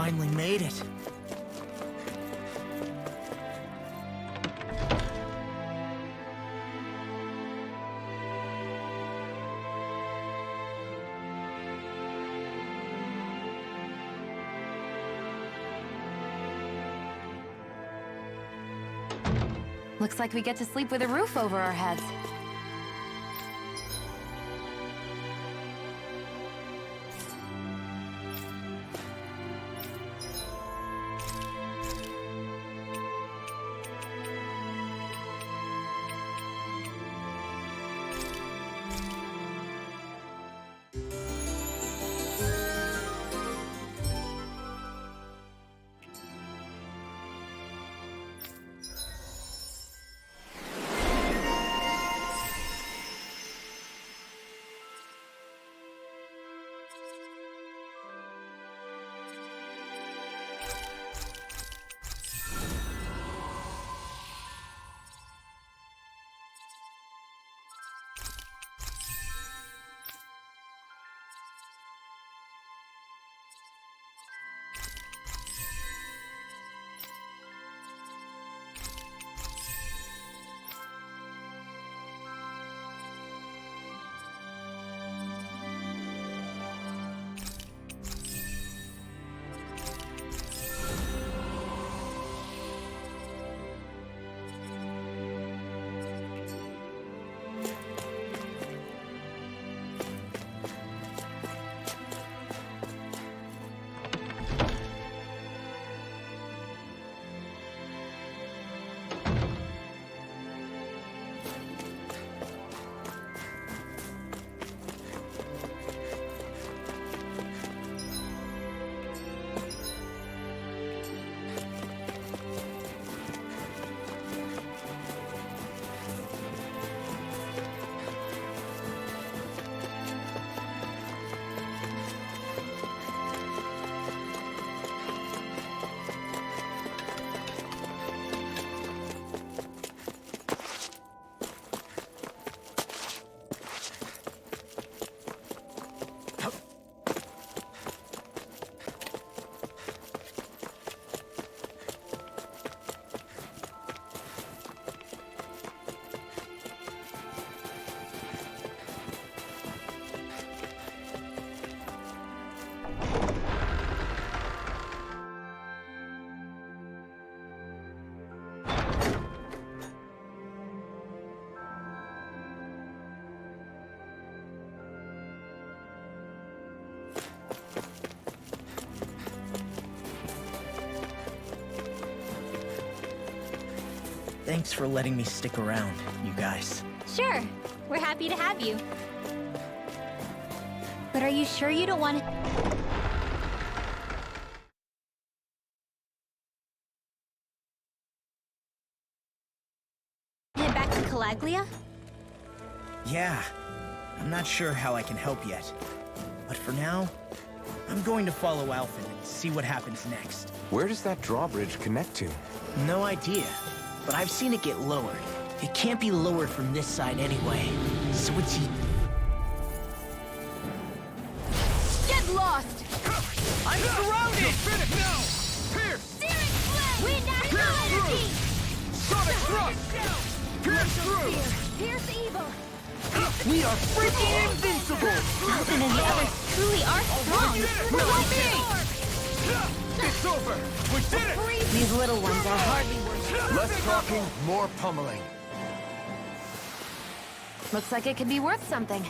finally made it. Looks like we get to sleep with a roof over our heads. Thanks for letting me stick around, you guys. Sure, we're happy to have you. But are you sure you don't want to... head back to Calaglia? Yeah, I'm not sure how I can help yet. But for now, I'm going to follow Alphen and see what happens next. Where does that drawbridge connect to? No idea, but I've seen it get lowered. It can't be lowered from this side anyway, so it's... Get lost! I'm surrounded! You're finished now! Pierce! Searing Flame! Wind Astral Energy! Sonic Thrust! Pierce through! Pierce Evil! We are freaking invincible! Alphen and the others truly are strong! We're Like me! the It's over! We did it! These little ones are hardly worth Less talking, more pummeling. Looks like it could be worth something.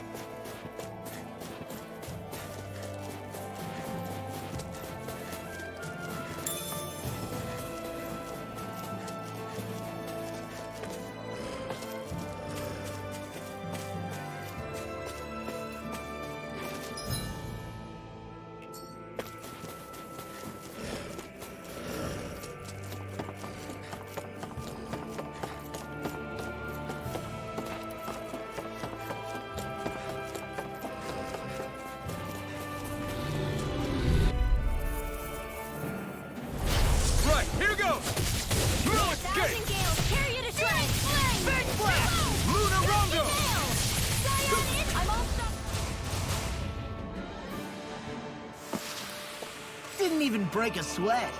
break a sweat.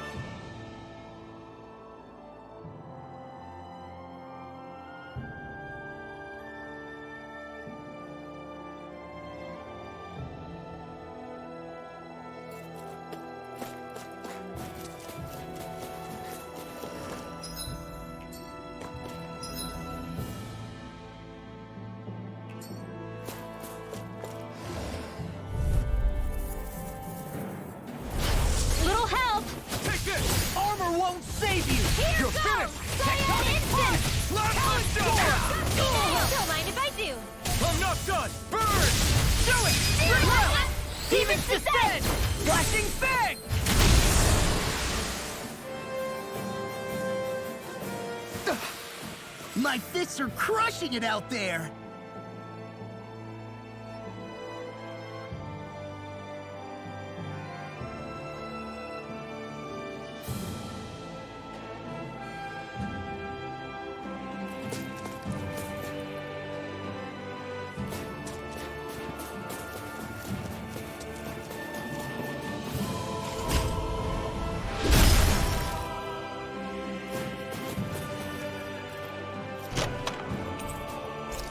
Little help! Take this! Armor won't save you! Here You're goes! finished! Tectonic Punch! Let's go! Don't mind if I do. I'm not done! Burn! Do it! Demons descend! Flashing fang! My fists are crushing it out there!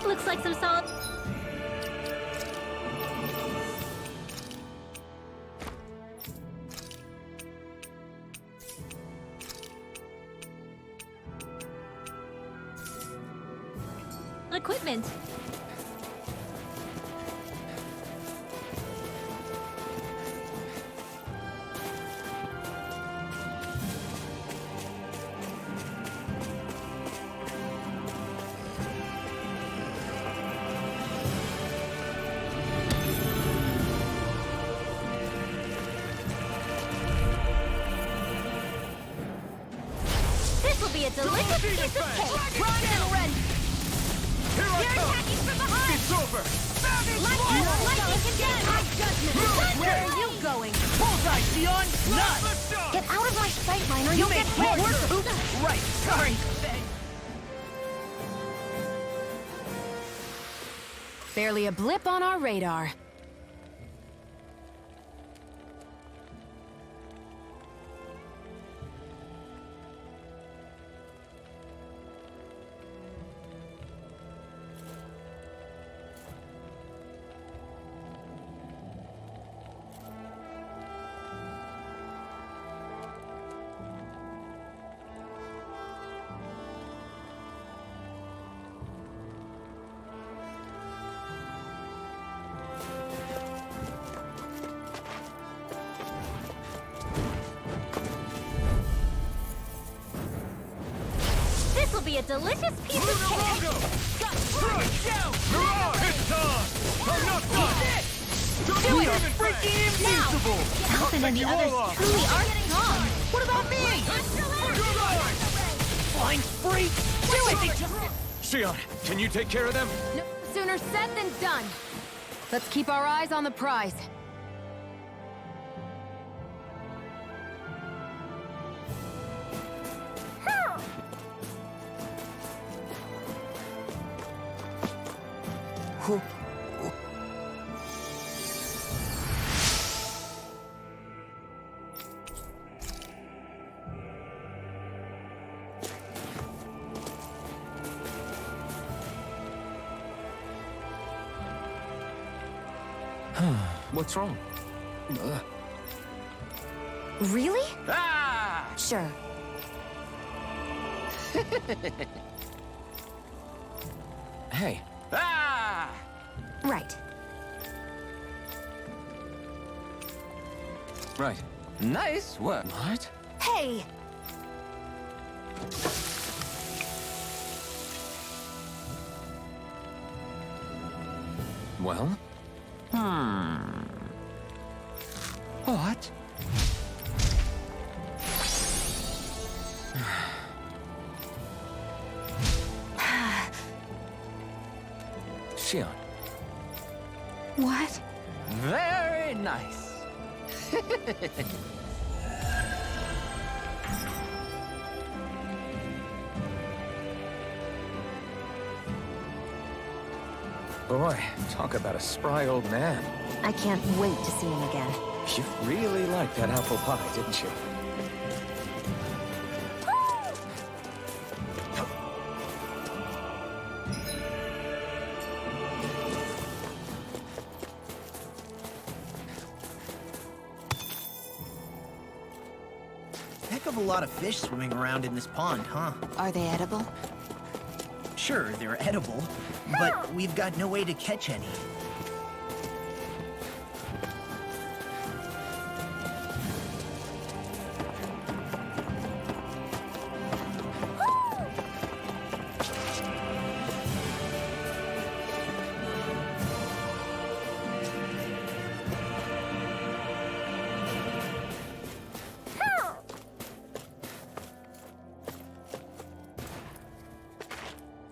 Looks like some solid. Equipment. This will be a delicious piece of cake. Run and ready. Here I They're come! attacking from behind. It's over! Lightning condemned. My judgment. Where are you going? Bullseye, Sion! Nuts! Let's go! Get out of my sight line or you'll get hit! Oops, right, sorry. Barely a blip on our radar. This will be a delicious piece of cake. Mirage! It's time! I'm not done! We are freaking invincible! Alphen and the you all others off. truly are strong. What about me? Flying freak! Do it! Sion, can you take care of them? No sooner said than done. Let's keep our eyes on the prize. What's wrong? Really? Ah! Sure. Hey. Ah! Right. Right. Nice work. What? Hey! Well? What? Sion. What? Very nice. Boy, talk about a spry old man. I can't wait to see him again. You really liked that apple pie, didn't you? Heck of a lot of fish swimming around in this pond, huh? Are they edible? Sure, they're edible, but we've got no way to catch any.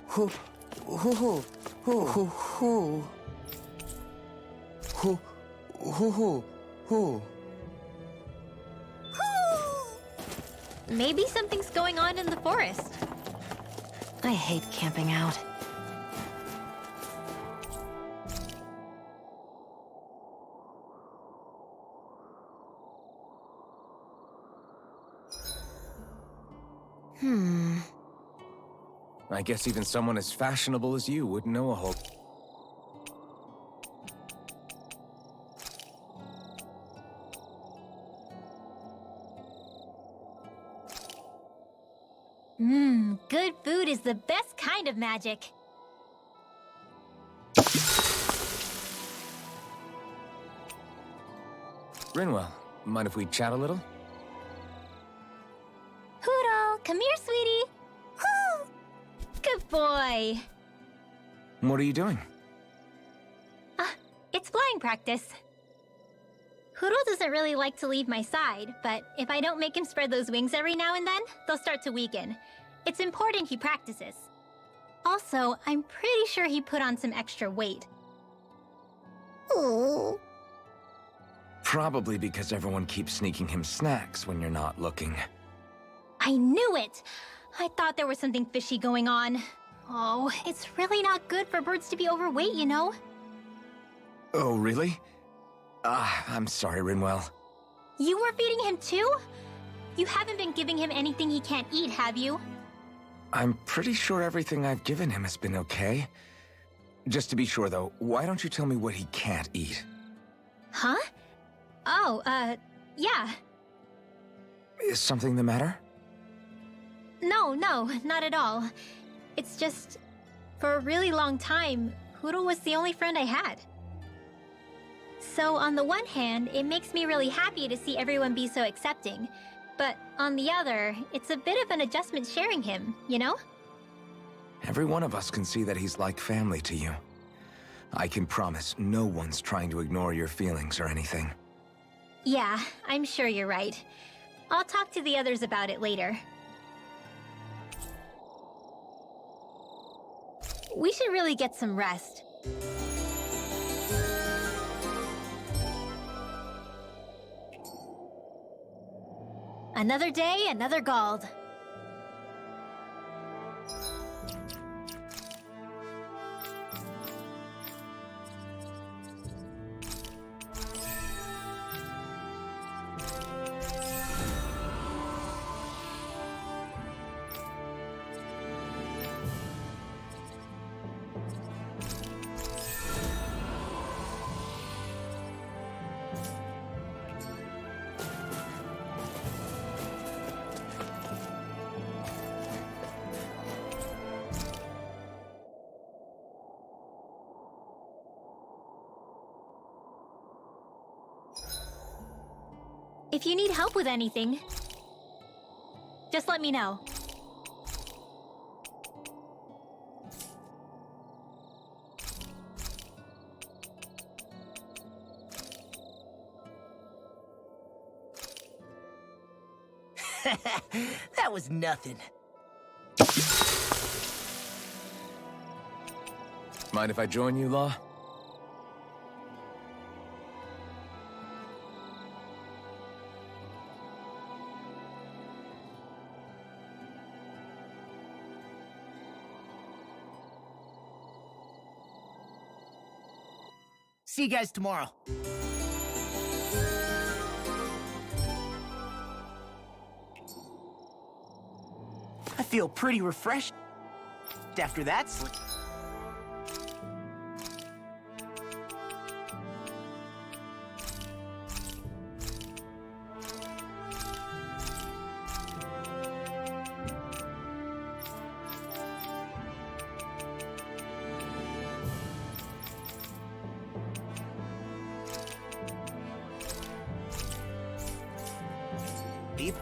Who, who, who, who, who, who, who, who? Maybe something's going on in the forest. I hate camping out. I guess even someone as fashionable as you wouldn't know a whole... Good food is the best kind of magic. Rinwell, mind if we chat a little? Poodle, come here, sweetie. Woo! Good boy. What are you doing? It's flying practice. Poodle doesn't really like to leave my side, but if I don't make him spread those wings every now and then, they'll start to weaken. It's important he practices. Also, I'm pretty sure he put on some extra weight. Ooh. Probably because everyone keeps sneaking him snacks when you're not looking. I knew it! I thought there was something fishy going on. Oh, it's really not good for birds to be overweight, you know? Oh, really? I'm sorry, Rinwell. You were feeding him too? You haven't been giving him anything he can't eat, have you? I'm pretty sure everything I've given him has been okay. Just to be sure, though, why don't you tell me what he can't eat? Huh? Oh, yeah. Is something the matter? No, not at all. It's just, for a really long time, Poodle was the only friend I had. So on the one hand, it makes me really happy to see everyone be so accepting. But on the other, it's a bit of an adjustment sharing him, you know? Every one of us can see that he's like family to you. I can promise no one's trying to ignore your feelings or anything. Yeah, I'm sure you're right. I'll talk to the others about it later. We should really get some rest. Another day, another Gald. If you need help with anything, just let me know. That was nothing. Mind if I join you, Law? See you guys tomorrow. feel pretty refreshed after that sleep. Beep.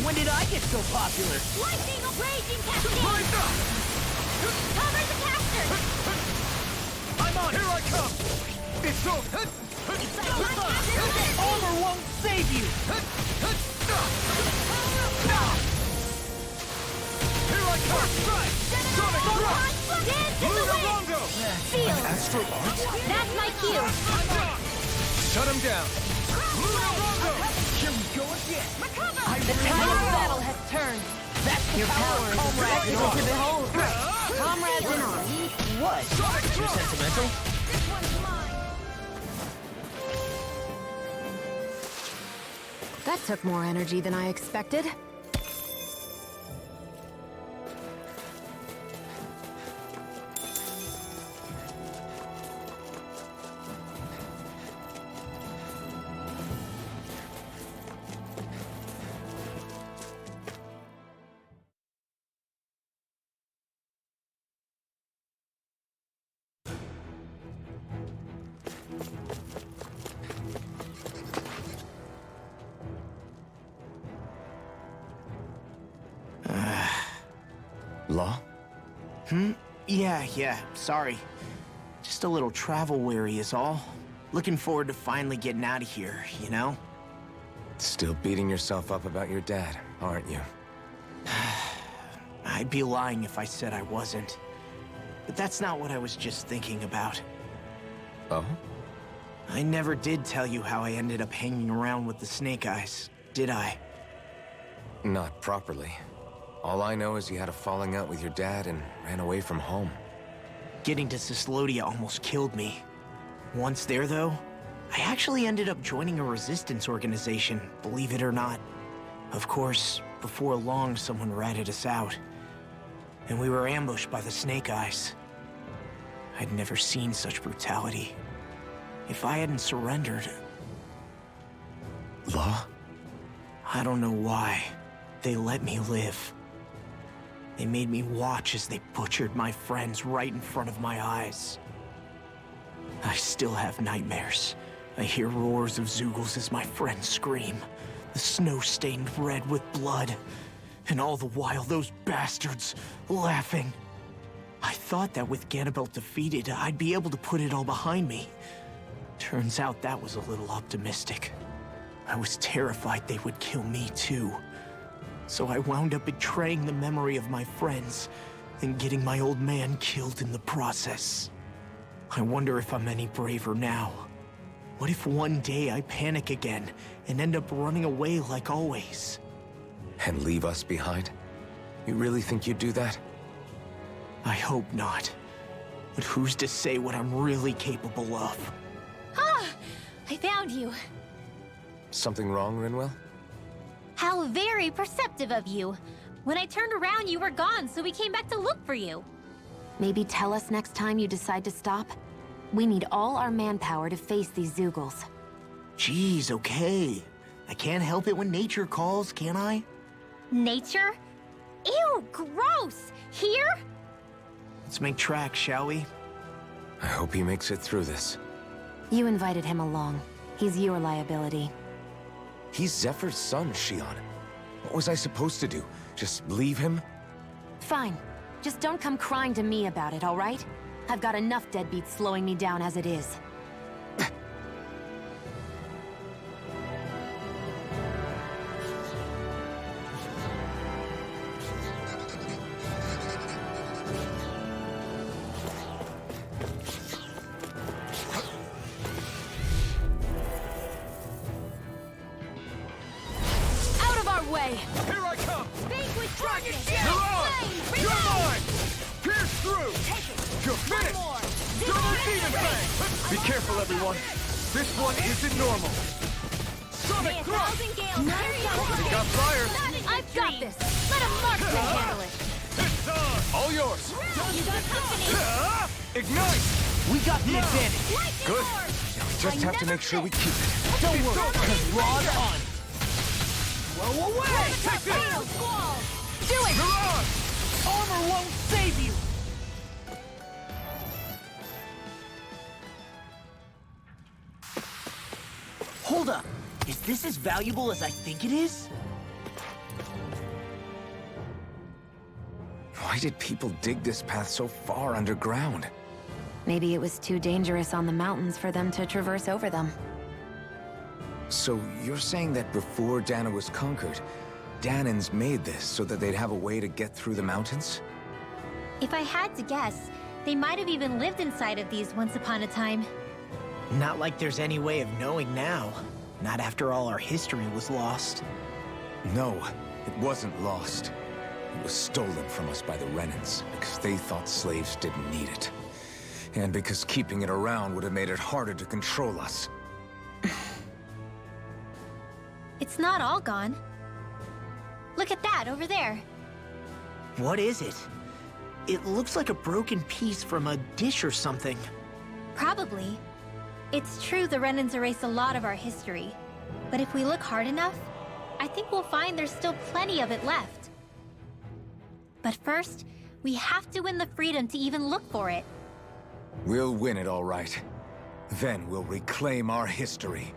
When did I get so popular? Lightning of raging cascade! Cover the caster! I'm on! Here I come! It's over! Over won't save you! Here I come! Sonic Rush! Dance in the wind! Feel! Astro Art? That's my cue! Shut him down! Here we go again! The tide of battle has turned. That's Your power is spectacle to behold. Comrades in arms. What? Too sentimental? That took more energy than I expected. Law? Yeah, sorry. Just a little travel weary is all. Looking forward to finally getting out of here, you know? Still beating yourself up about your dad, aren't you? I'd be lying if I said I wasn't. But that's not what I was just thinking about. Oh? I never did tell you how I ended up hanging around with the Snake Eyes, did I? Not properly. All I know is you had a falling out with your dad and ran away from home. Getting to Cislodia almost killed me. Once there, though, I actually ended up joining a resistance organization, believe it or not. Of course, before long, someone ratted us out. And we were ambushed by the Snake Eyes. I'd never seen such brutality. If I hadn't surrendered, Law? I don't know why. They let me live. They made me watch as they butchered my friends right in front of my eyes. I still have nightmares. I hear roars of Zeugles as my friends scream. The snow stained red with blood. And all the while, those bastards laughing. I thought that with Ganabelt defeated, I'd be able to put it all behind me. Turns out that was a little optimistic. I was terrified they would kill me too. So I wound up betraying the memory of my friends and getting my old man killed in the process. I wonder if I'm any braver now. What if one day I panic again and end up running away like always? And leave us behind? You really think you'd do that? I hope not. But who's to say what I'm really capable of? Ah! I found you. Something wrong, Rinwell? How very perceptive of you. When I turned around, you were gone, so we came back to look for you. Maybe tell us next time you decide to stop? We need all our manpower to face these Zeugles. Geez, okay. I can't help it when nature calls, can I? Nature? Ew, gross! Here? Let's make tracks, shall we? I hope he makes it through this. You invited him along. He's your liability. He's Zephyr's son, Shion. What was I supposed to do? Just leave him? Fine. Just don't come crying to me about it, all right? I've got enough deadbeats slowing me down as it is. Out of our way! Here I come! Vanquish darkness! You're on! Flame, You're rebound! mine! Pierce through! Take it! You're finished! More! Double demon fang! Be careful, everyone. This one isn't normal. Sonic thrust! Already got fire! I've got this! Let a marksman handle it! It's on! All yours! You got company! Ignite! We got the advantage. Good. Now we just have to make sure we keep it. Don't worry, because Rod on. Blow away! Take this! Do it! You're on! Armor won't save you. Hold up. Is this as valuable as I think it is? Why did people dig this path so far underground? Maybe it was too dangerous on the mountains for them to traverse over them. So you're saying that before Dana was conquered, Danans made this so that they'd have a way to get through the mountains? If I had to guess, they might have even lived inside of these once upon a time. Not like there's any way of knowing now. Not after all our history was lost. No, it wasn't lost. It was stolen from us by the Renans because they thought slaves didn't need it. And because keeping it around would have made it harder to control us. It's not all gone. Look at that over there. What is it? It looks like a broken piece from a dish or something. Probably. It's true the Renans erase a lot of our history. But if we look hard enough, I think we'll find there's still plenty of it left. But first, we have to win the freedom to even look for it. We'll win it all right. Then we'll reclaim our history.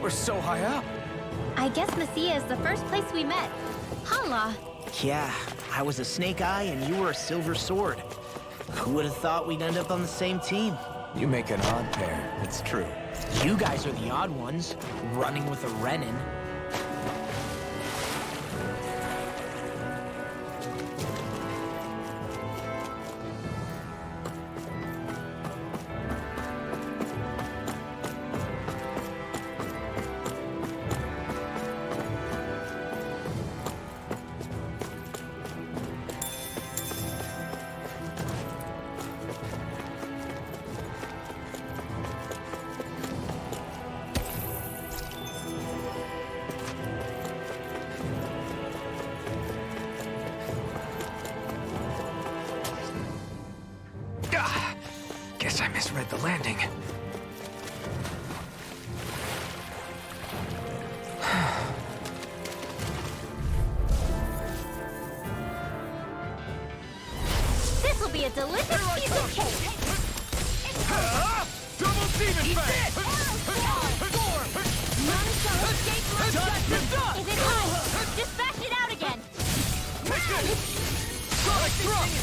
We're so high up. I guess Messia is the first place we met. Hala. Yeah, I was a snake eye and you were a silver sword. Who would have thought we'd end up on the same team? You make an odd pair, it's true. You guys are the odd ones, running with a Renin. Guess I misread the landing. This'll be a delicious piece of cake. Double demon fang! None shall escape my judgment. Is it time? Dispatch it out again. Sonic thrust!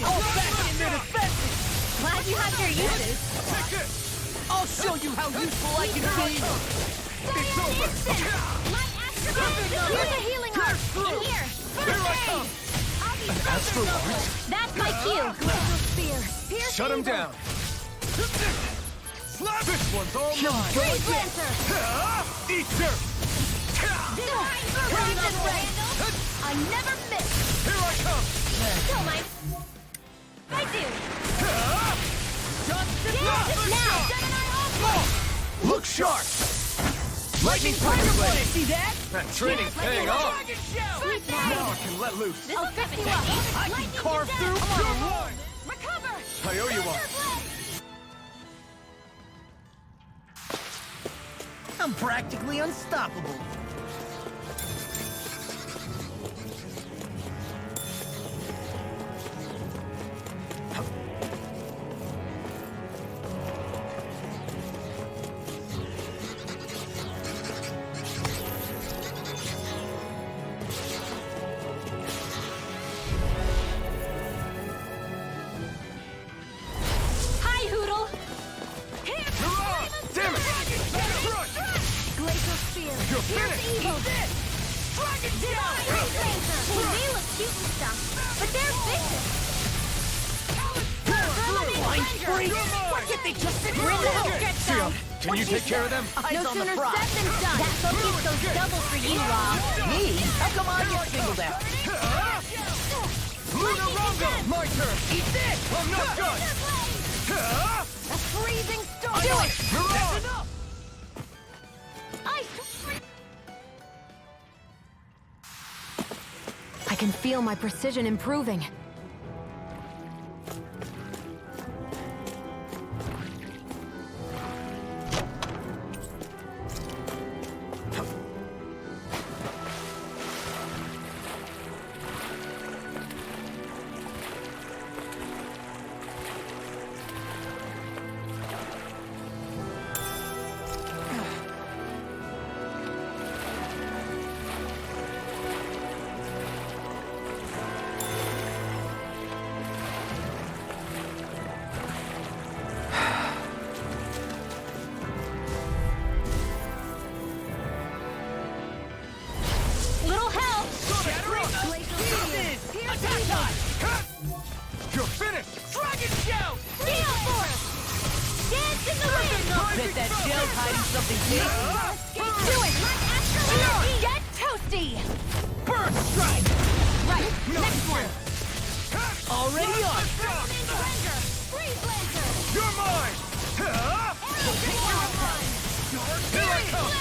All back in their defenses! Glad you have your uses. Take this! I'll show you how useful I can be! It's over! My astral Here's a healing arc. In here. Here I come! Astral Arc? That's my cue. Shut him down! Slap! This one's all mine! Freeze Lancer. Eat dirt! I never miss. Here I come! Kill my... I do. Now! Look sharp! Lightning Tiger Blade! See that? That training's paying off! Sweet Now now. I can let loose! This'll fix you up. I can carve through. You're mine! Recover. I owe you one. I'm practically unstoppable. stuff, but they're vicious. Blind freak! Why can't they just sit We're in the outstretched zone. Can you take care of them? No sooner said than done. That focus goes double for you, Rob. Me? How come I get singled out? Luna Rongo! My turn! Eat this! I'm not done! A freezing storm. Do it! You're on! I can feel my precision improving. Little help. You're finished! Dragon Shout! Gale Force. Dance in the wind. Bet that shell's hiding something big. Do it. Astrolabe. Get toasty! Burn Strike! Right, next one. Already on! Freeze Lancer. You're mine! Here I come!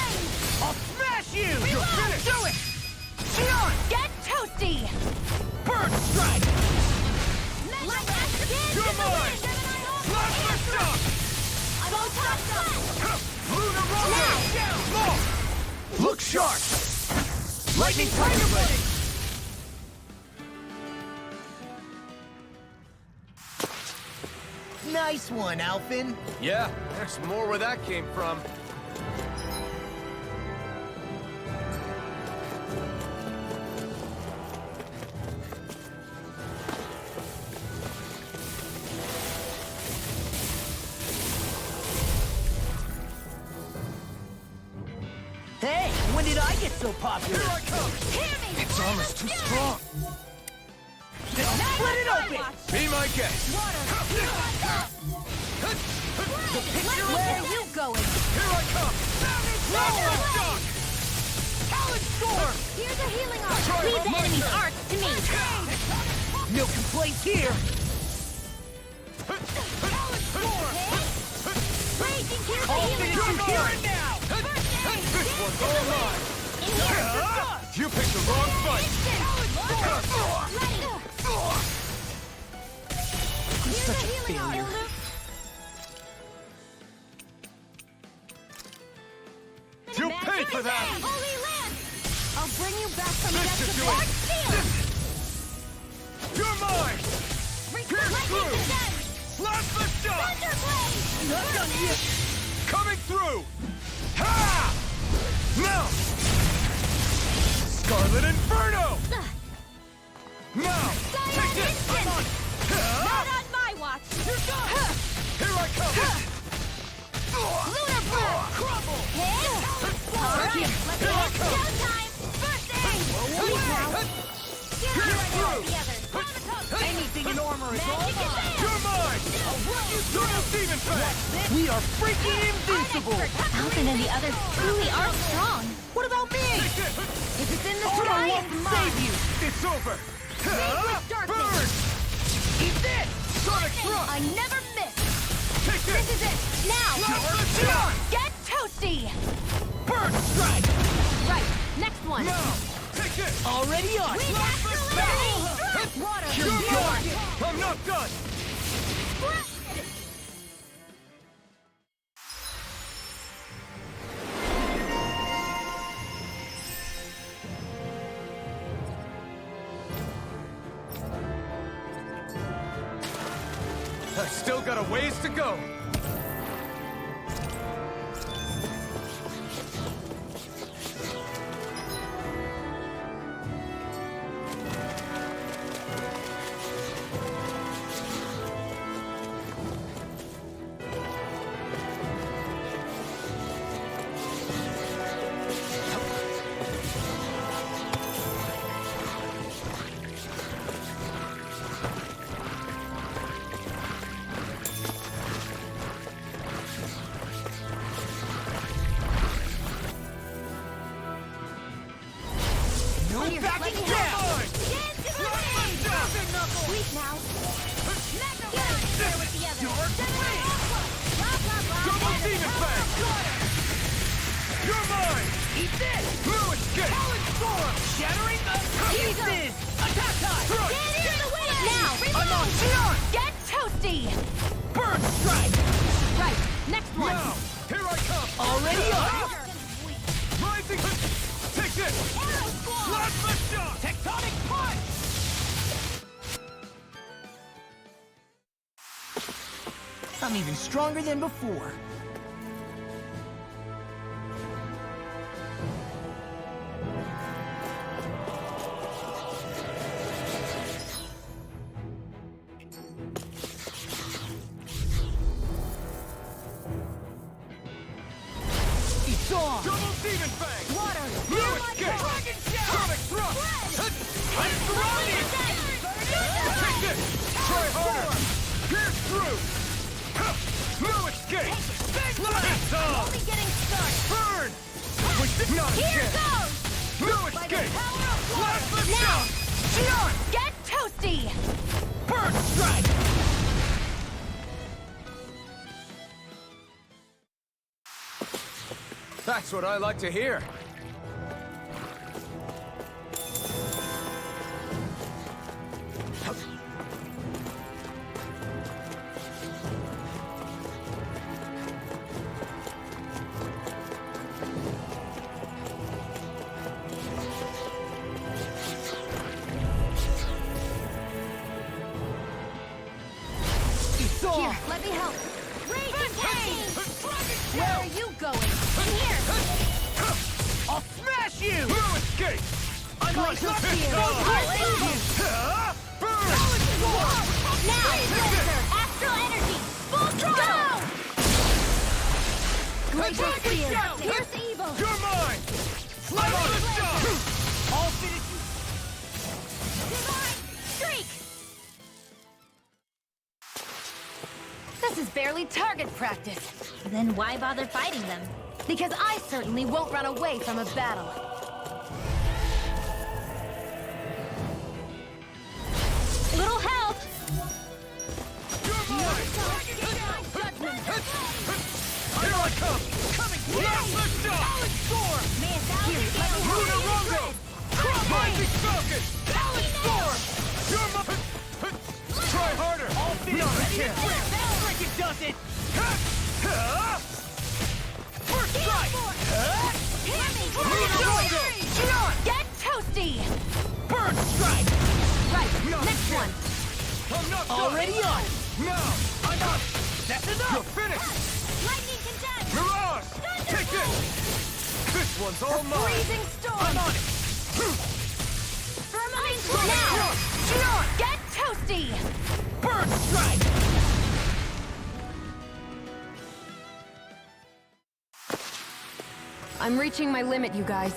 I'll smash you! You're finished! Do it! Shion! Get toasty! Burn Strike! You're mine! Plasma Shock! Luna Rongo! Look sharp! Lightning Tiger Blade! Nice one, Alphin. Yeah, there's more where that came from. Hey, when did I get so popular? Here I come! Its armor's too strong. Split it open! Be my guest. Where are you going? Here I come! Plasma Shock! Talon Storm! Here's a healing arc. Try Leave about the my enemy's turn. arcs to me. No complaints here! Raging here's the I'll healing finish you arc. here and now! This one's all mine! In here. You picked the wrong fight! I'm such a failure. You paid for that! Holy Land! I'll bring you back from This death should to do Dark it. Steel! You're mine! Lightning through. Descent! Plasma Shock! Thunderblade! Not done yet! Coming through! Ha! Now! Scarlet Inferno! Now! Take this! I'm on! Not on my watch! You're done! Here I come! Lunar Breath! Crumble! Alright, let's Here I go! come. Showtime! First aid! Leave now! Here through! The others! Anything in armor is all Magic mine! advance! You're mine! I'll run you through the Demon Pack! We are freaking invincible! Alvin and the others truly are strong. What about me? If it's in the All sky, I want it's to mine. save you! It's over! with darkness. Burn! Eat this! Sonic Thrust! I never miss! Take This is this! it! Now! Plasma Shock! Get toasty! Burn Strike! Right, next one. Now! Take this! Already on! Plasma Shock! Water! You're mine! I'm not done! I still got a ways to go. weak now. Get out of there with the others. Double demon fang! You're mine! Eat this! Blue escape! Talon storm! Shattering the pieces! Attack time! Thrust! Get in the way! Now! I'm on Xion! Get toasty! Burn strike! Right, next one! Now! Here I come! Already on! Rising! Take this! Plasma shot! Tectonic punch! I'm even stronger than before. It's on! Double demon fang! Water! Blue escape! Dragon Shout! Sonic thrust! I'm surrounded! Take this! Try harder! Pierce through! Ha! Blue escape! Blast off! Only getting started! Burn! Wait, not Here again! goes! Blue By the escape! power of Plasma water! Now! shot! Xion! Get toasty! Burn strike! That's what I like to hear. It's on! Here, let me help! Raging Cane! Where are you going? In here! I'll smash you! Blue escape! I'm on Glacial Pissed Spear! off! Ha! Burn! Now! Laser! Astral energy! Full throttle! Glacial Spear! Pierce evil! You're mine! Plasma shot! I'll finish you! Divine Streak! This is barely target practice. Then why bother fighting them? Because I certainly won't run away from a battle. Little help! You're mine! Here I come! Coming! Plasma shot! Storm! May a thousand gales Luna Rondo! Rising Falcon! Storm! You're mine! Try harder! All finish Not ready again! to clear! Frickin' does it! Ha! First strike! Luna Rondo! Xion! Get toasty! Burn strike! Right, Not next again. one. I'm not done! Already on! Now! I'm up! That's You're enough! finished! Lightning contest! Mirage! Take this! This one's all mine! Freezing storm! I'm on it! Firmament Now! now! Xion! Get toasty! Burn strike! I'm reaching my limit, you guys.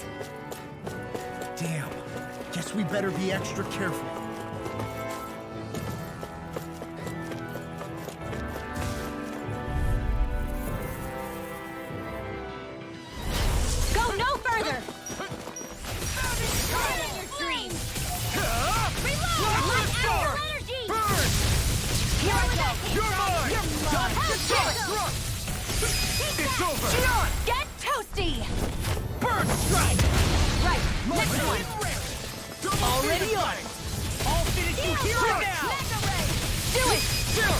Damn. Guess we better be extra careful. Go no further! Plasma shot! Burn! Here I go! You're mine! Done! Thrust! It's over! Xion! Get toasty! Burn strike! Right, next one! Double Already demon on it! I'll finish you here and now! Mega ray! Do it! Chill!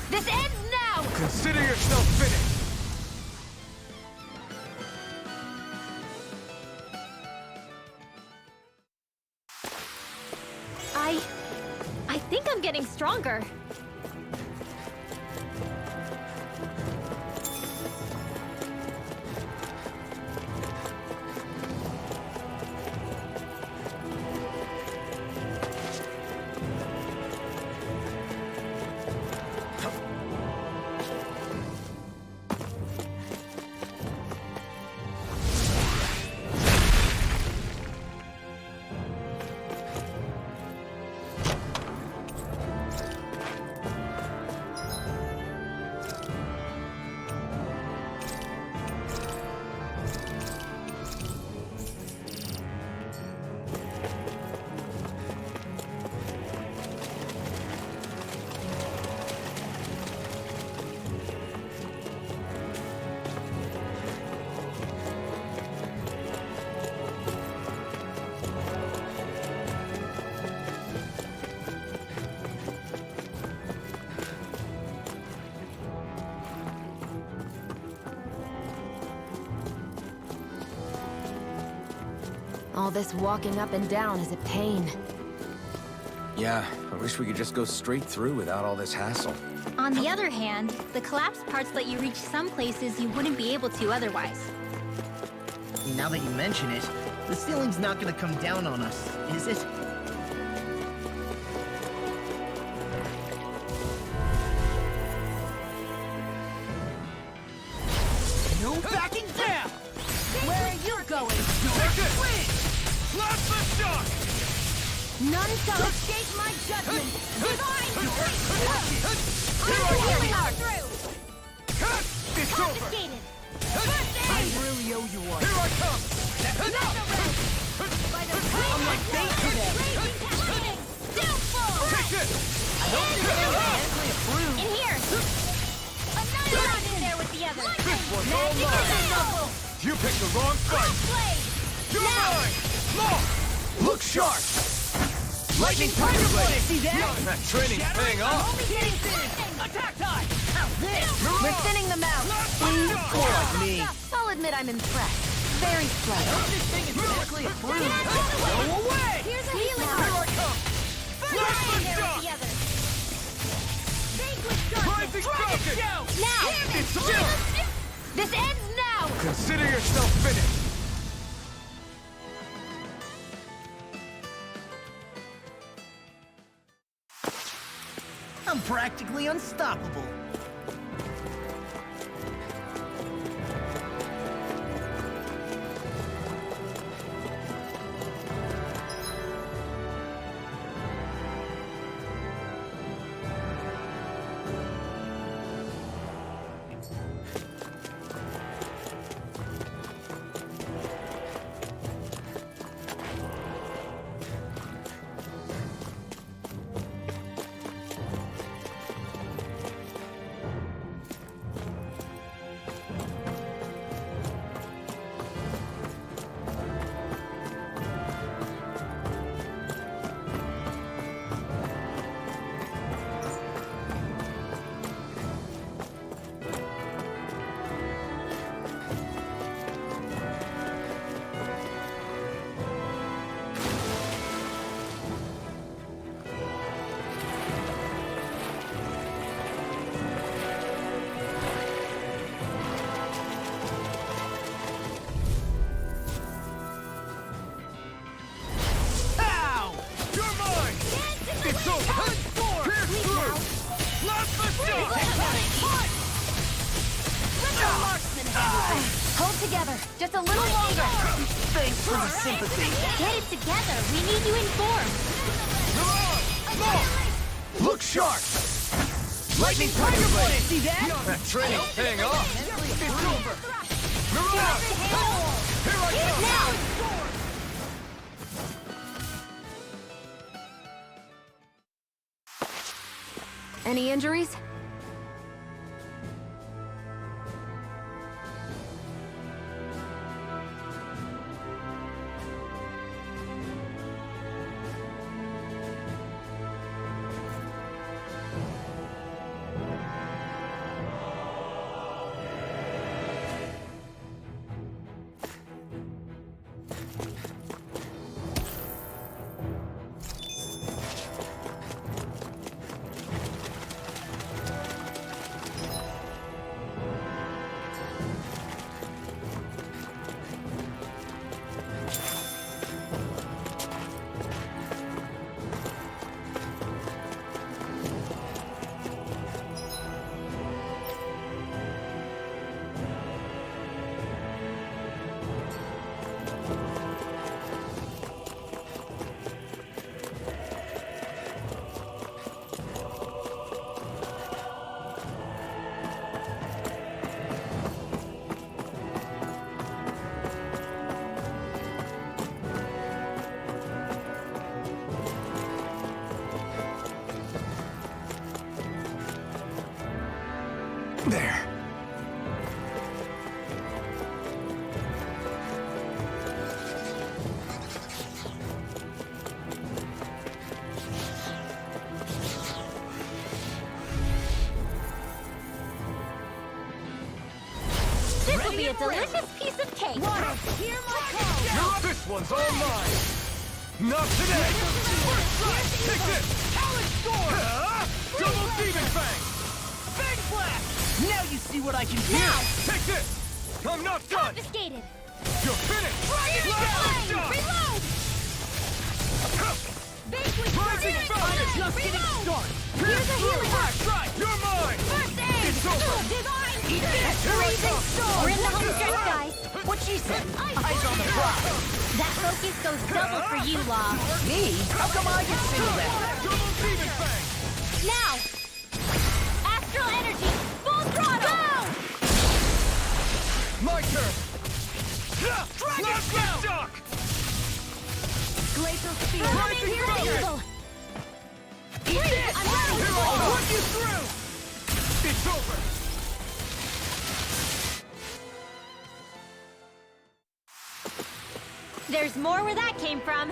This ends now! Consider yourself finished! I think I'm getting stronger. All this walking up and down is a pain. Yeah, I wish we could just go straight through without all this hassle. On the other hand, the collapsed parts let you reach some places you wouldn't be able to otherwise. Now that you mention it, the ceiling's not gonna come down on us, is it? No backing down! Where are you going? Plasma shock! None shall escape my judgment. Divine Here I through. It's over! Confiscated! I really owe you one. Here I come! I'm like bait today. Take this! I don't think that was mechanically approved. In here! Not in there with the others! This one's all mine! You picked the wrong fight! You're mine! Look sharp! Lightning Tiger Blade! See that? That training's paying off! Attack time! We're thinning them out. Like me. I'll admit I'm impressed. Very slight. This thing is mechanically approved! Go away! Here's a healing Here heart! I come! Plasma In there shock! with the others! Rising Falcon! Now! It's still! This ends now! Consider yourself finished! I'm practically unstoppable. Hold together. Just a little longer. Thanks for the sympathy. Get it together! We need you informed! Look sharp! Lightning Tiger Blade! See that? That training's paying off! It's over! Mirage! Here I come! Any injuries? There. Ready be a delicious piece of cake. Water, hear my call. This one's all mine. Not today. First strike. Take this. Talent Storm! Double Demon Fang. Big Blast! Now you see what I can do! Now! Take this. I'm not done. Confiscated. You're finished. Dragon Last Flame! shot. Reload! Vanquish Rising Spirit! Falcon. I'm just getting Reload! started! Here's a healing arc! Strike. You're mine. First aid! It's over. Divine Eat Spirit! this! Freezing Storm! We're in the home stretch, guys. What she said! Eyes on the prize! That focus goes double for you, Law. Me? How come I get singled out? Double Demon Fang. Now! Astral energy! Full throttle! Go! My turn. Dragon Let's shock. Glacial Speed! Coming here, evil! Eat this! I'm ready! I'll put you through! It's over. There's more where that came from.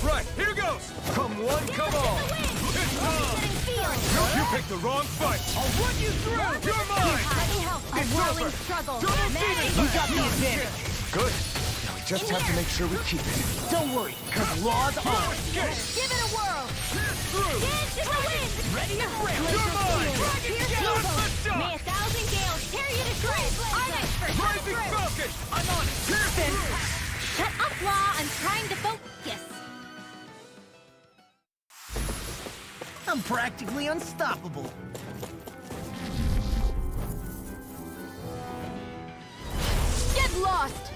Right, here goes. Come one, come all. It's time. You picked the wrong fight. I'll run you through! You're mine. Let me help. A It's whirling over. struggle. Double Demon You got the advantage! Good. Now we just have to make sure we keep it. Don't worry, cause Law's on! Give it a whirl. Through. Dance in the wind. Ready and ready! You're mine. Here's Let's evil. shock. May 1,000 gales tear you to shreds. I'm expert. Come Rising through. Falcon. I'm on it. Pierce. Shut up, Law. I'm trying to focus. I'm practically unstoppable. Get lost.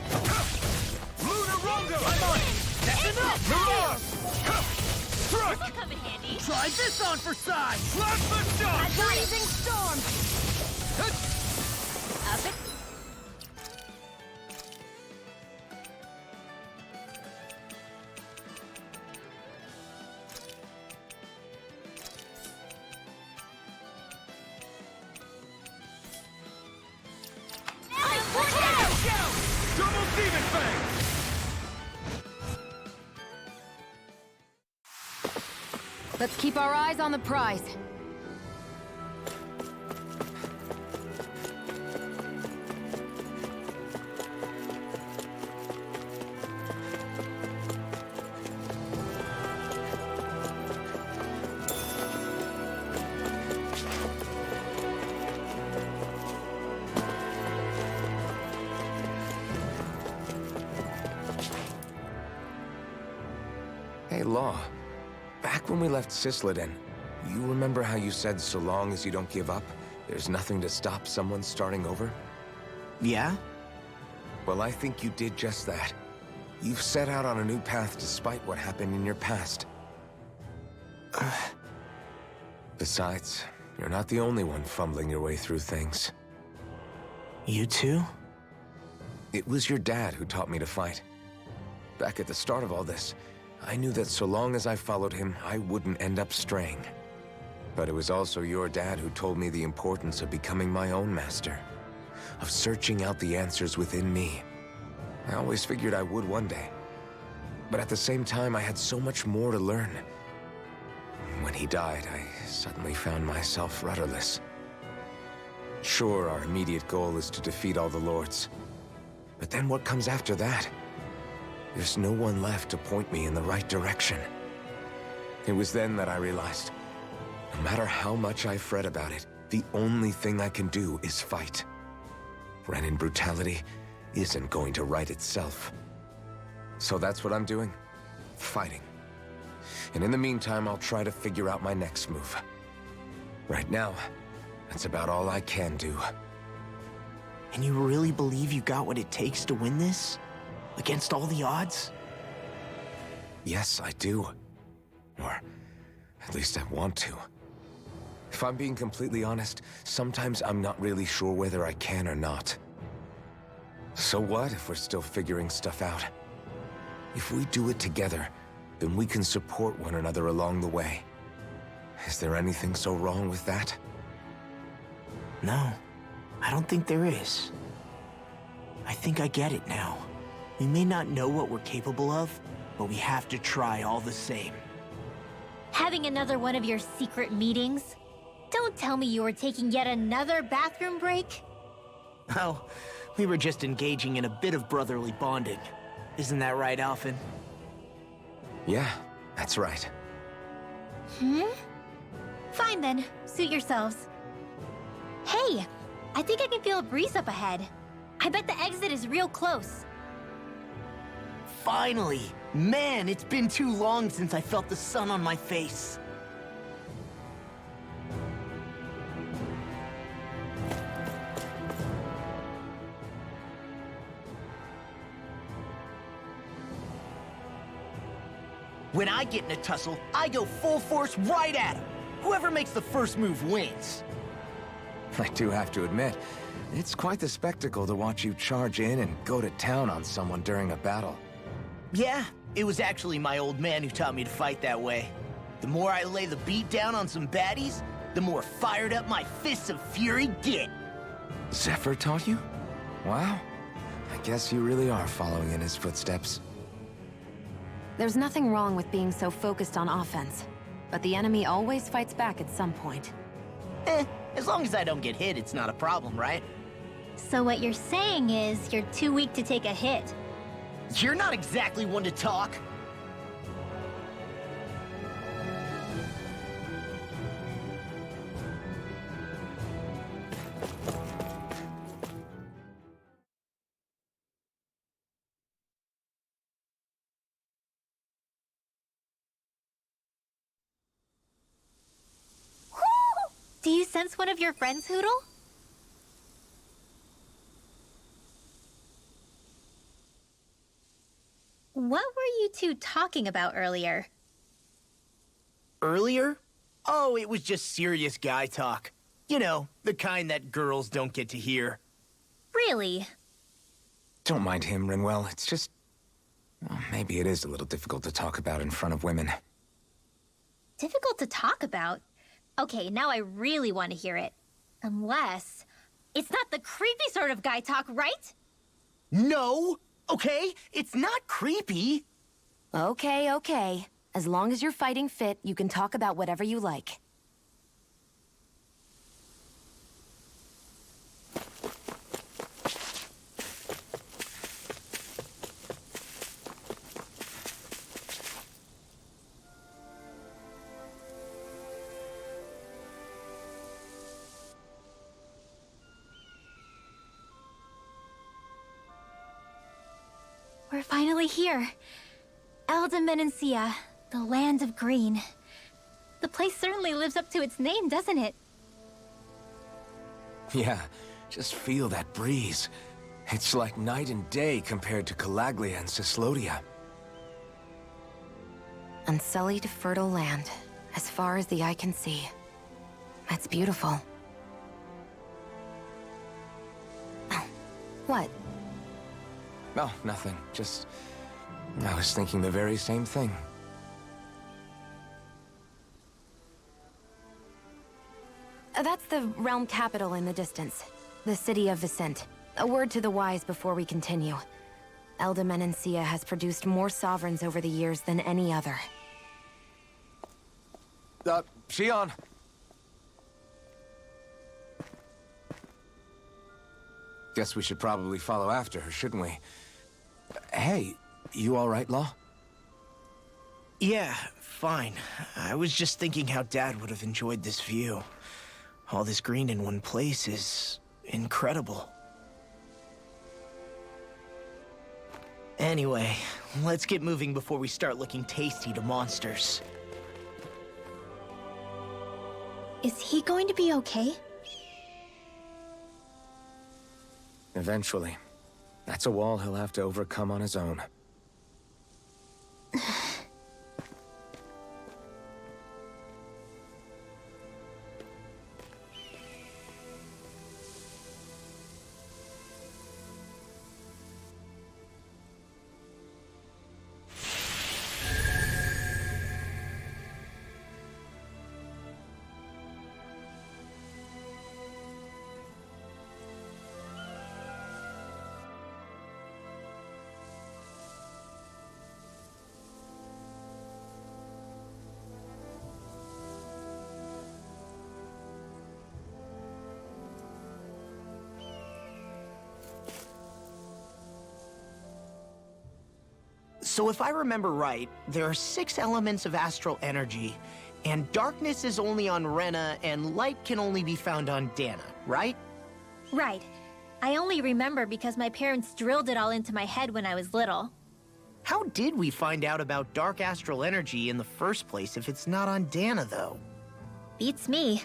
Lunar Rondo. I'm on it! That's enough! Mirage. Strike. This'll come in handy. Try this on for size! Blast the shot. Freezing storm. Up it. Double Demon Fang. Let's keep our eyes on the prize. Hey, Law. Back when we left Cisleden, you remember how you said so long as you don't give up, there's nothing to stop someone starting over? Yeah? Well, I think you did just that. You've set out on a new path despite what happened in your past. Besides, you're not the only one fumbling your way through things. You too? It was your dad who taught me to fight. Back at the start of all this, I knew that so long as I followed him, I wouldn't end up straying. But it was also your dad who told me the importance of becoming my own master, of searching out the answers within me. I always figured I would one day. But at the same time, I had so much more to learn. When he died, I suddenly found myself rudderless. Sure, our immediate goal is to defeat all the lords. But then what comes after that? There's no one left to point me in the right direction. It was then that I realized, no matter how much I fret about it, the only thing I can do is fight. Renin brutality isn't going to right itself. So that's what I'm doing. Fighting. And in the meantime, I'll try to figure out my next move. Right now, That's about all I can do. And you really believe you got what it takes to win this? Against all the odds? Yes, I do. Or at least I want to. If I'm being completely honest, sometimes I'm not really sure whether I can or not. So what if we're still figuring stuff out? If we do it together, then we can support one another along the way. Is there anything so wrong with that? No, I don't think there is. I think I get it now. We may not know what we're capable of, but we have to try all the same. Having another one of your secret meetings? Don't tell me you were taking yet another bathroom break? Oh, we were just engaging in a bit of brotherly bonding. Isn't that right, Alphen? Yeah, that's right. Fine then, suit yourselves. Hey, I think I can feel a breeze up ahead. I bet the exit is real close. Finally! Man, it's been too long since I felt the sun on my face. When I get in a tussle, I go full force right at him. Whoever makes the first move wins. I do have to admit, it's quite the spectacle to watch you charge in and go to town on someone during a battle. Yeah, it was actually my old man who taught me to fight that way. The more I lay the beat down on some baddies, the more fired up my fists of fury get. Zephyr taught you? Wow. I guess you really are following in his footsteps. There's nothing wrong with being so focused on offense, but the enemy always fights back at some point. As long as I don't get hit, it's not a problem, right? So what you're saying is you're too weak to take a hit. You're not exactly one to talk. Do you sense one of your friends, Hootle? What were you two talking about earlier? Earlier? Oh, it was just serious guy talk. You know, the kind that girls don't get to hear. Really? Don't mind him, Rinwell. It's just... well, maybe it is a little difficult to talk about in front of women. Difficult to talk about? Okay, now I really want to hear it. Unless... it's not the creepy sort of guy talk, right? No! Okay? It's not creepy. Okay, okay. As long as you're fighting fit, you can talk about whatever you like. We're finally here. Elda Menancia, the land of green. The place certainly lives up to its name, doesn't it? Yeah, just feel that breeze. It's like night and day compared to Calaglia and Cyslodia. Unsullied, fertile land, as far as the eye can see. That's beautiful. Oh, what? Oh, nothing. Just... I was thinking the very same thing. That's the realm capital in the distance. The city of Vicent. A word to the wise before we continue. Elda Menancia has produced more sovereigns over the years than any other. Shion! Guess we should probably follow after her, shouldn't we? Hey, you all right, Law? Yeah, fine. I was just thinking how Dad would have enjoyed this view. All this green in one place is incredible. Anyway, let's get moving before we start looking tasty to monsters. Is he going to be okay? Eventually. That's a wall he'll have to overcome on his own. So if I remember right, there are 6 elements of astral energy, and darkness is only on Rena, and light can only be found on Dana, right? Right. I only remember because my parents drilled it all into my head when I was little. How did we find out about dark astral energy in the first place if it's not on Dana, though? Beats me.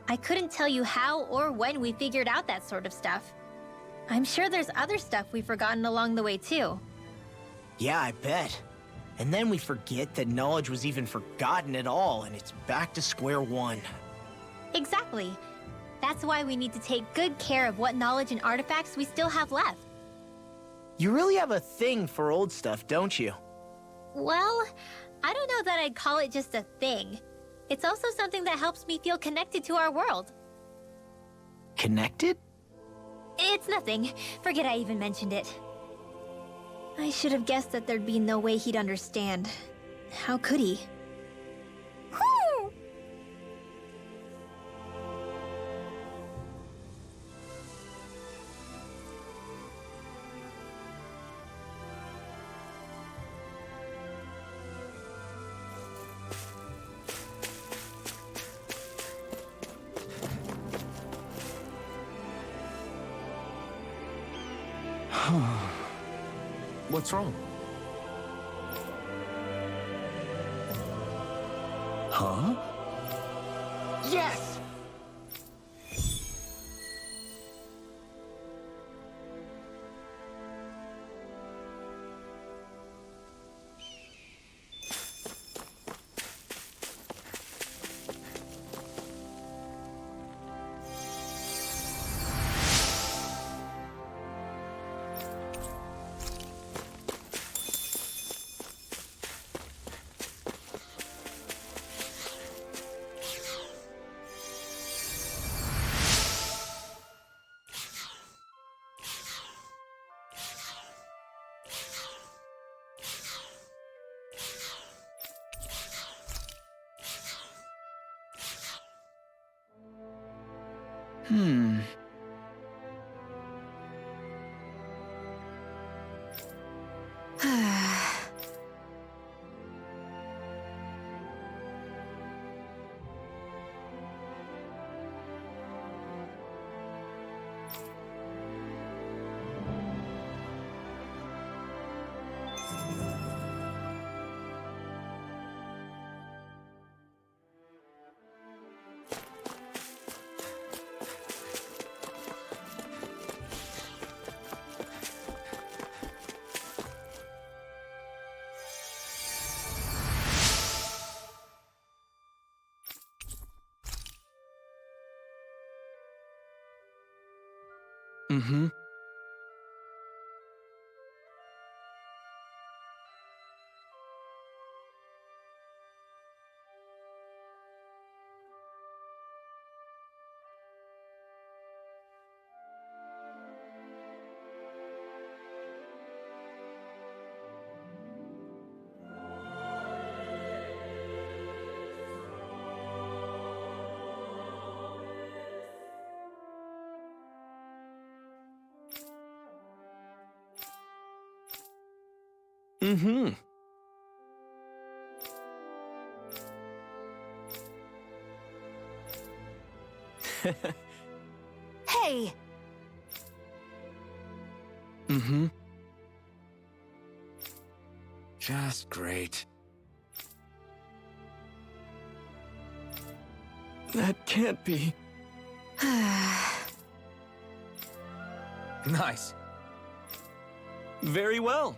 I couldn't tell you how or when we figured out that sort of stuff. I'm sure there's other stuff we've forgotten along the way, too. Yeah, I bet. And then we forget that knowledge was even forgotten at all, and it's back to square one. Exactly. That's why we need to take good care of what knowledge and artifacts we still have left. You really have a thing for old stuff, don't you? Well, I don't know that I'd call it just a thing. It's also something that helps me feel connected to our world. Connected? It's nothing. Forget I even mentioned it. I should have guessed that there'd be no way he'd understand. How could he? What's wrong? Huh? Yes! Mm-hmm. Mm-hmm. Hey! Mm-hmm. Just great. That can't be. Nice. Very well.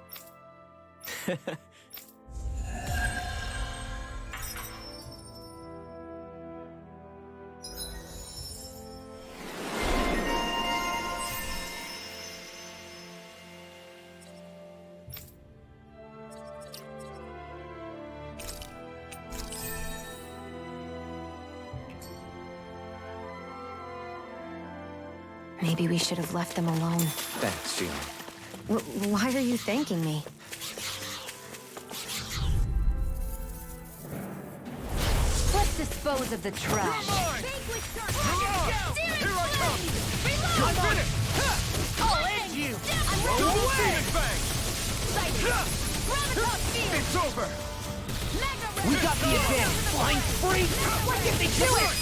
Maybe we should have left them alone. Thanks, Shion. Why are you thanking me? Let's dispose of the trash. Here I come! You're finished! I'll end you! Double Phoenix Bang! It's over! We got the advantage, flying free! Let's get the kill it!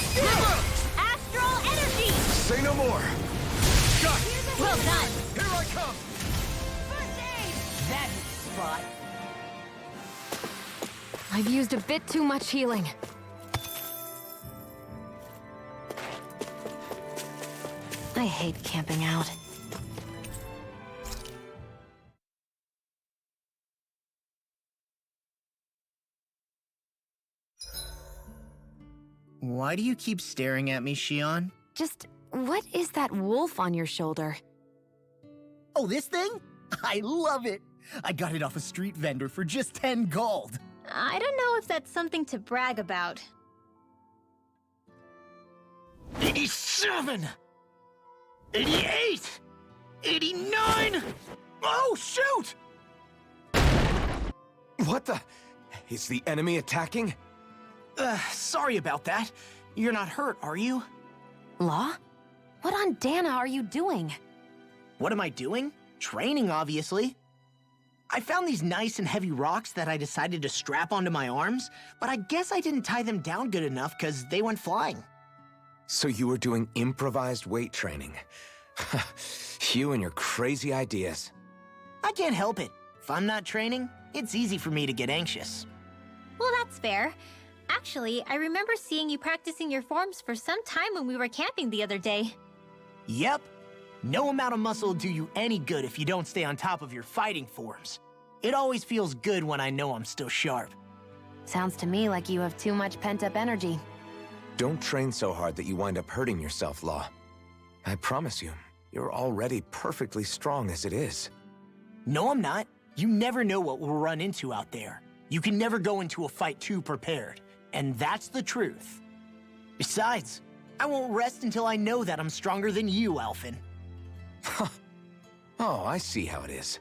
Astral energy! Say no more! Got it! Well done! Here I come! First aid! That hit the spot. I've used a bit too much healing. I hate camping out. Why do you keep staring at me, Shion? Just, what is that wolf on your shoulder? Oh, this thing? I love it! I got it off a street vendor for just 10 gold. I don't know if that's something to brag about. 87! 88! 89! Oh, shoot! What the? Is the enemy attacking? Sorry about that. You're not hurt, are you? Law? What on Dana are you doing? What am I doing? Training, obviously. I found these nice and heavy rocks that I decided to strap onto my arms, but I guess I didn't tie them down good enough because they went flying. So you were doing improvised weight training. You and your crazy ideas. I can't help it. If I'm not training, it's easy for me to get anxious. Well, that's fair. Actually, I remember seeing you practicing your forms for some time when we were camping the other day. Yep. No amount of muscle will do you any good if you don't stay on top of your fighting forms. It always feels good when I know I'm still sharp. Sounds to me like you have too much pent-up energy. Don't train so hard that you wind up hurting yourself, Law. I promise you, you're already perfectly strong as it is. No, I'm not. You never know what we'll run into out there. You can never go into a fight too prepared. And that's the truth. Besides, I won't rest until I know that I'm stronger than you, Alphen. Oh, I see how it is.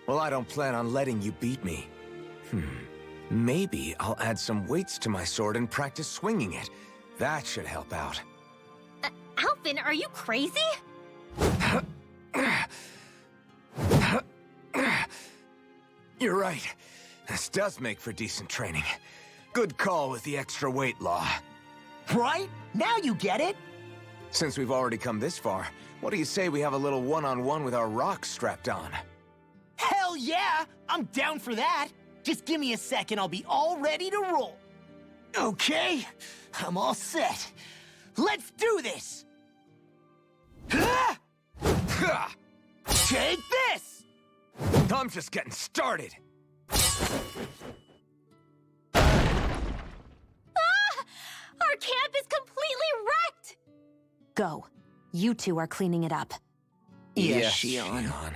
Well, I don't plan on letting you beat me. Maybe I'll add some weights to my sword and practice swinging it. That should help out. Alvin, are you crazy? You're right. This does make for decent training. Good call with the extra weight, Law. Right? Now you get it? Since we've already come this far, what do you say we have a little one-on-one with our rocks strapped on? Hell yeah! I'm down for that! Just give me a second, I'll be all ready to roll. Okay, I'm all set. Let's do this! Ha! Ha! Take this! I'm just getting started. Our camp is completely wrecked! Go. You two are cleaning it up. Yes, Shion.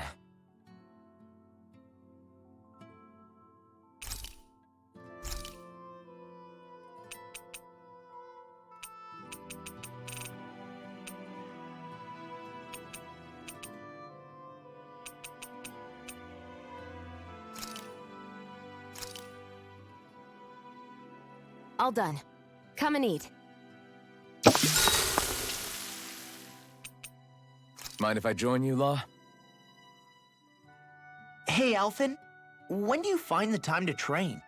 All done. Come and eat. Mind if I join you, Law? Hey, Alphen. When do you find the time to train?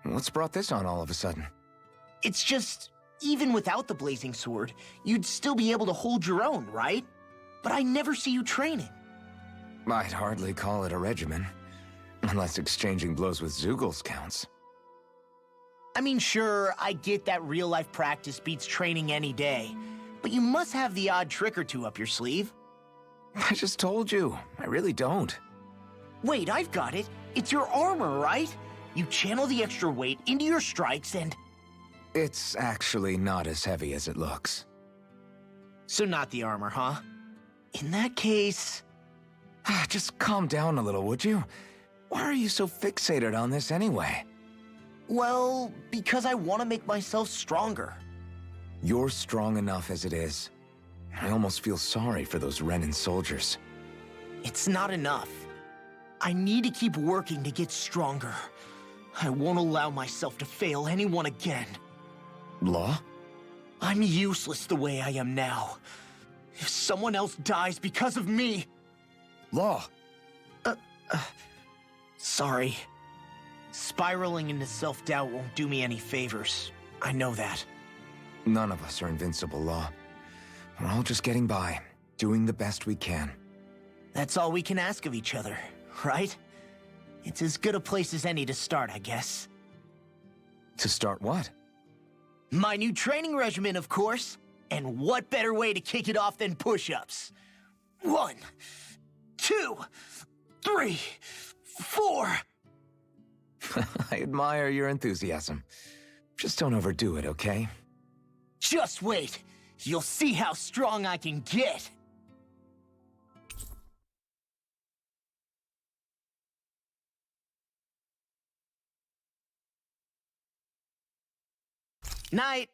What's brought this on all of a sudden? It's just, even without the blazing sword, you'd still be able to hold your own, right? But I never see you training. I'd hardly call it a regimen. Unless exchanging blows with Zeugles counts. I mean, sure, I get that real-life practice beats training any day, but you must have the odd trick or two up your sleeve. I just told you, I really don't. Wait, I've got it. It's your armor, right? You channel the extra weight into your strikes and... It's actually not as heavy as it looks. So not the armor, huh? In that case... Just calm down a little, would you? Why are you so fixated on this anyway? Well, because I want to make myself stronger. You're strong enough as it is. I almost feel sorry for those Renan soldiers. It's not enough. I need to keep working to get stronger. I won't allow myself to fail anyone again. Law? I'm useless the way I am now. If someone else dies because of me... Law! Sorry. Spiraling into self-doubt won't do me any favors. I know that. None of us are invincible, Law. We're all just getting by, doing the best we can. That's all we can ask of each other, right? It's as good a place as any to start, I guess. To start what? My new training regimen, of course. And what better way to kick it off than push-ups? 1, 2, 3, 4... I admire your enthusiasm. Just don't overdo it, okay? Just wait. You'll see how strong I can get. Night.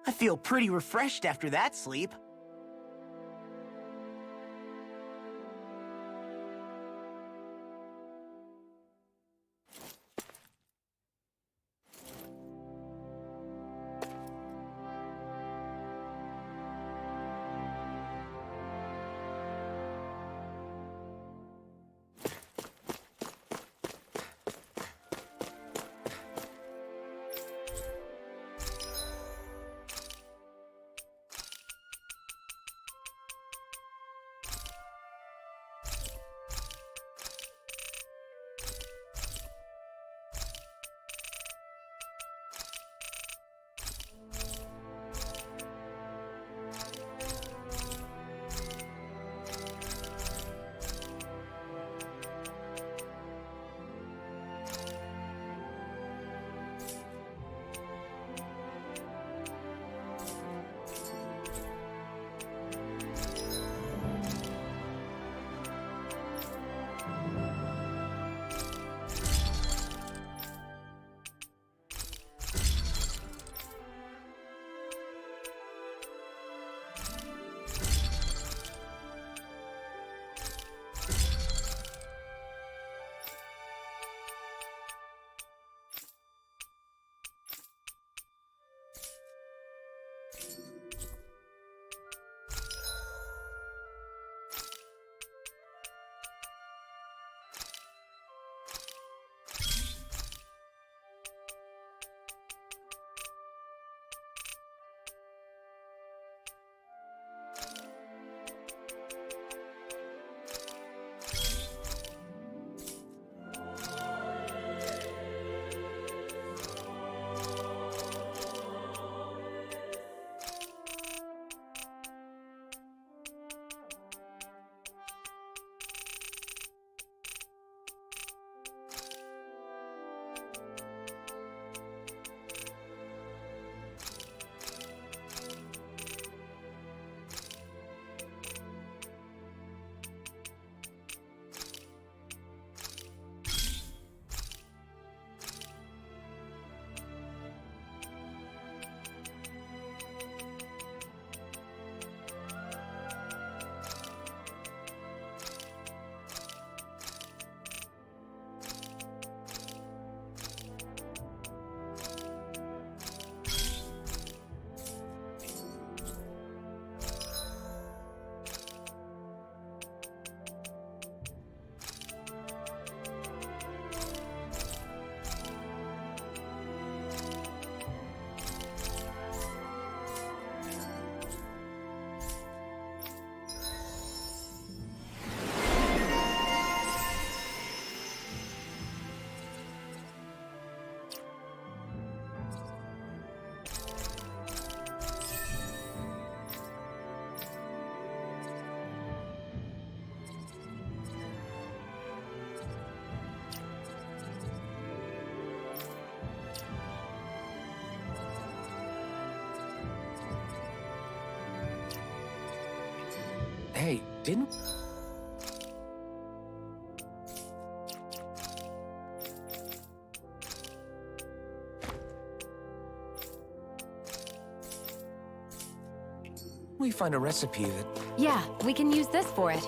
I feel pretty refreshed after that sleep. Hey, didn't... we find a recipe that... Yeah, we can use this for it.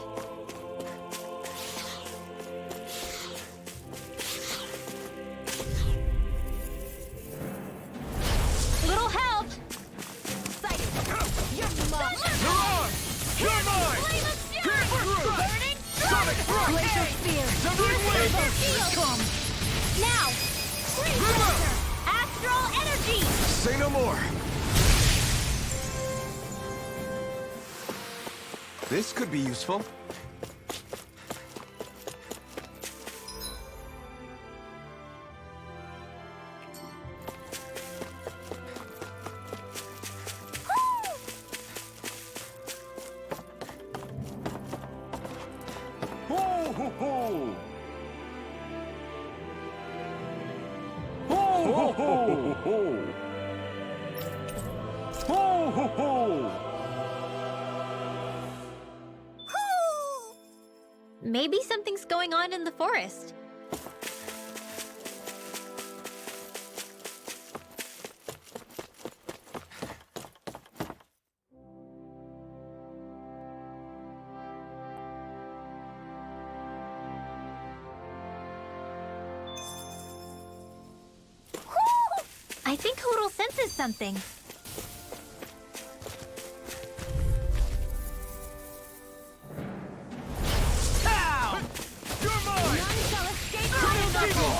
Little help! You're on! You're mine! Burning Sonic Thrust! Glacier Spear. Severing Wave! Come! Now! Freeze River! Blaster! Astral Energy! Say no more! This could be useful. Ho ho ho! Ho ho ho! Ho ho ho! Maybe something's going on in the forest. I think Hoodle senses something. You're mine! None shall escape my Triple knuckle.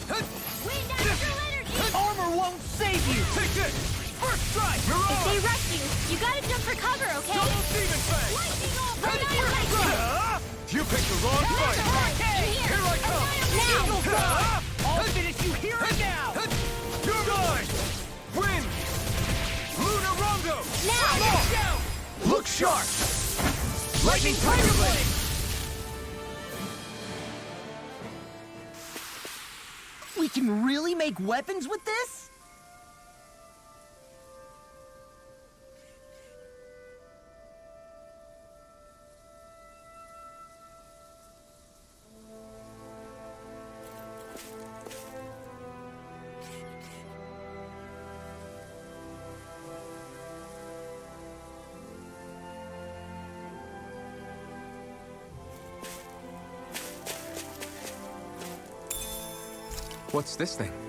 Deagle! Wind Astral Energy! Armor won't save you! Take this! First strike! You're If they on! rush you, you gotta jump for cover, okay? Double Demon Fang! Lightning off! You picked the wrong fight! Here I come! Now! I'll finish you here and now! You're mine! Win! Lunar Rondo! Now! Look sharp! Lightning Tiger Blade! We can really make weapons with this? What's this thing?